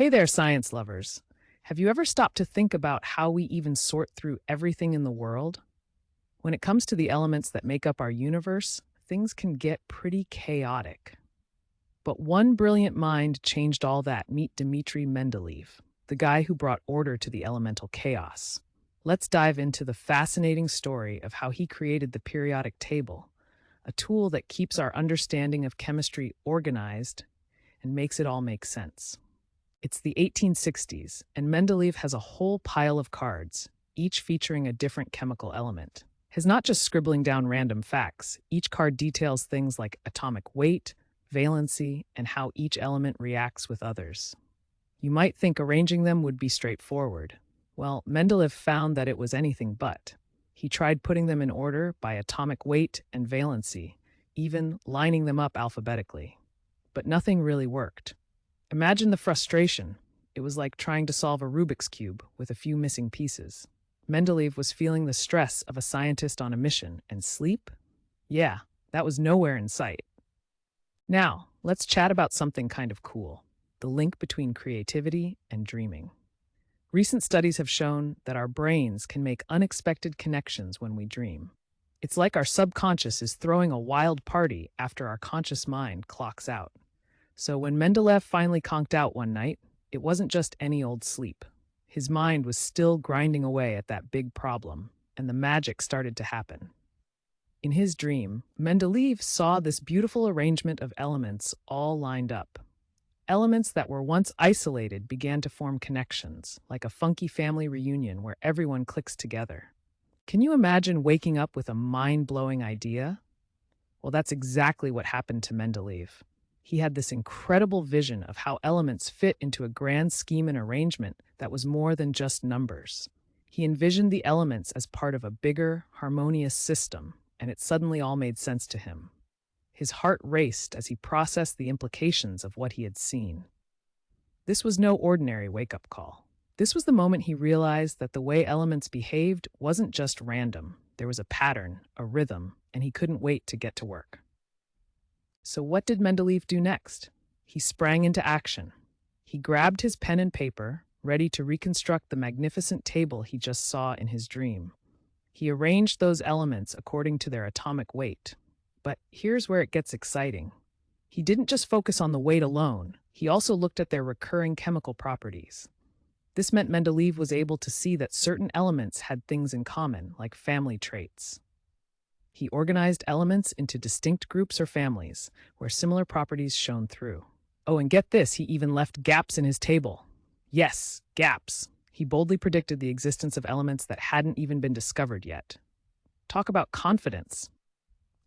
Hey there, science lovers. Have you ever stopped to think about how we even sort through everything in the world? When it comes to the elements that make up our universe, things can get pretty chaotic. But one brilliant mind changed all that. Meet Dmitri Mendeleev, the guy who brought order to the elemental chaos. Let's dive into the fascinating story of how he created the periodic table, a tool that keeps our understanding of chemistry organized and makes it all make sense. It's the 1860s, and Mendeleev has a whole pile of cards, each featuring a different chemical element. He's not just scribbling down random facts. Each card details things like atomic weight, valency, and how each element reacts with others. You might think arranging them would be straightforward. Well, Mendeleev found that it was anything but. He tried putting them in order by atomic weight and valency, even lining them up alphabetically. But nothing really worked. Imagine the frustration. It was like trying to solve a Rubik's Cube with a few missing pieces. Mendeleev was feeling the stress of a scientist on a mission, and sleep? Yeah, that was nowhere in sight. Now, let's chat about something kind of cool: the link between creativity and dreaming. Recent studies have shown that our brains can make unexpected connections when we dream. It's like our subconscious is throwing a wild party after our conscious mind clocks out. So when Mendeleev finally conked out one night, it wasn't just any old sleep. His mind was still grinding away at that big problem, and the magic started to happen. In his dream, Mendeleev saw this beautiful arrangement of elements all lined up. Elements that were once isolated began to form connections, like a funky family reunion where everyone clicks together. Can you imagine waking up with a mind-blowing idea? Well, that's exactly what happened to Mendeleev. He had this incredible vision of how elements fit into a grand scheme and arrangement that was more than just numbers. He envisioned the elements as part of a bigger, harmonious system, and it suddenly all made sense to him. His heart raced as he processed the implications of what he had seen. This was no ordinary wake-up call. This was the moment he realized that the way elements behaved wasn't just random. There was a pattern, a rhythm, and he couldn't wait to get to work. So what did Mendeleev do next? He sprang into action. He grabbed his pen and paper, ready to reconstruct the magnificent table he just saw in his dream. He arranged those elements according to their atomic weight. But here's where it gets exciting. He didn't just focus on the weight alone. He also looked at their recurring chemical properties. This meant Mendeleev was able to see that certain elements had things in common, like family traits. He organized elements into distinct groups or families, where similar properties shone through. Oh, and get this, he even left gaps in his table. Yes, gaps. He boldly predicted the existence of elements that hadn't even been discovered yet. Talk about confidence.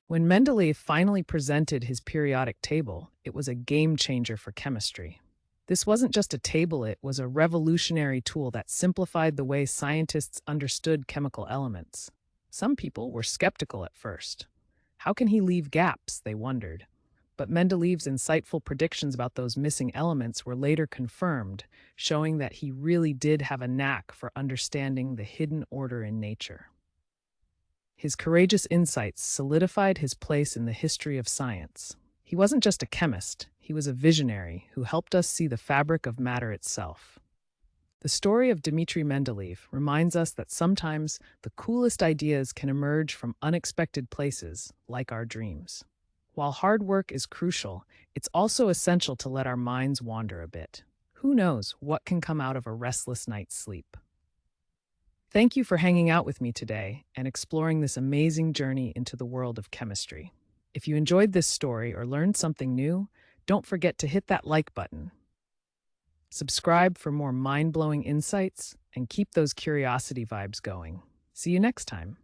When Mendeleev finally presented his periodic table, it was a game changer for chemistry. This wasn't just a table, it was a revolutionary tool that simplified the way scientists understood chemical elements. Some people were skeptical at first. How can he leave gaps, they wondered. But Mendeleev's insightful predictions about those missing elements were later confirmed, showing that he really did have a knack for understanding the hidden order in nature. His courageous insights solidified his place in the history of science. He wasn't just a chemist, he was a visionary who helped us see the fabric of matter itself. The story of Dmitri Mendeleev reminds us that sometimes the coolest ideas can emerge from unexpected places, like our dreams. While hard work is crucial, it's also essential to let our minds wander a bit. Who knows what can come out of a restless night's sleep? Thank you for hanging out with me today and exploring this amazing journey into the world of chemistry. If you enjoyed this story or learned something new, don't forget to hit that like button. Subscribe for more mind-blowing insights and keep those curiosity vibes going. See you next time.